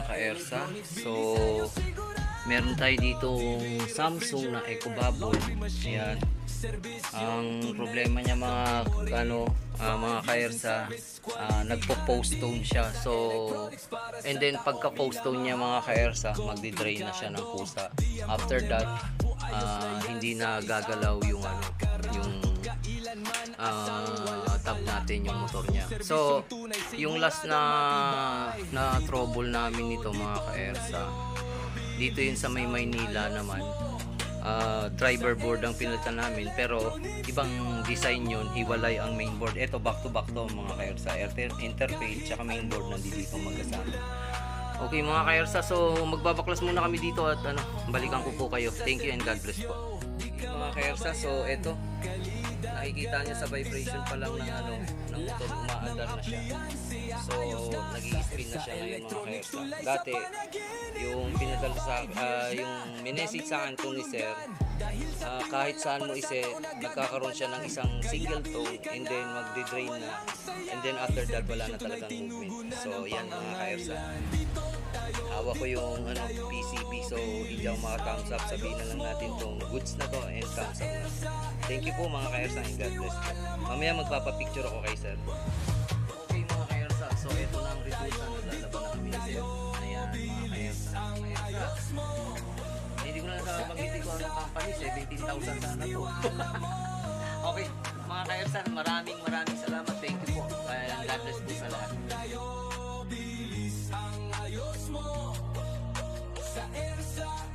ka-ERSA. So, meron tayo dito Samsung na Eco Bubble. Ayan. Ang problema niya mga ka-ERSA, nagpo-post tone siya. So, and then pagka post tone niya mga ka-ERSA, magdi-drain na siya ng kusa. After that, hindi na gagalaw yung tab natin yung motor niya. So, yung last na trouble namin nito mga ka-ERSA, dito yun sa may Maynila naman, driver board ang pinalitan namin, pero ibang design yun, hiwalay ang main board. Ito back to back to mga ka-ERSA, interface tsaka main board nandito magkasama. Okay mga ka-ERSA, so magbabaklas muna kami dito at balikan ko po kayo. Thank you and God bless po. Mga ka-ERSA, so ito nakikita niya sa vibration pa lang ng motor, umaandar na siya. So nag-i-spin na siya ngayon mga ka-ERSA. Dati yung pinadal yung minessage sa akin ni sir, kahit saan mo iset, nagkakaroon siya ng isang single tone and then magde-drain na, and then after that wala na talagang movement. So yan mga ka-ERSA, hawak ko yung PCB, so hindi ako maka-thumbs up. Sabihin na lang natin tong goods na to and thumbs up na. Thank you po mga ka-ERSA and God bless po. Mamaya magpapapicture ako kay sir. Okay mga ka-ERSA, so ito na ang resulta, naglalaban na kami ni sir. Ayan mga ka-ERSA. Hindi ko na nabanggitin ko anong company, 17,000 sana to. Okay mga ka-ERSA, maraming salamat. Thank you po and God bless po sa lahat. Bilis ang ayos mo sa ERSA.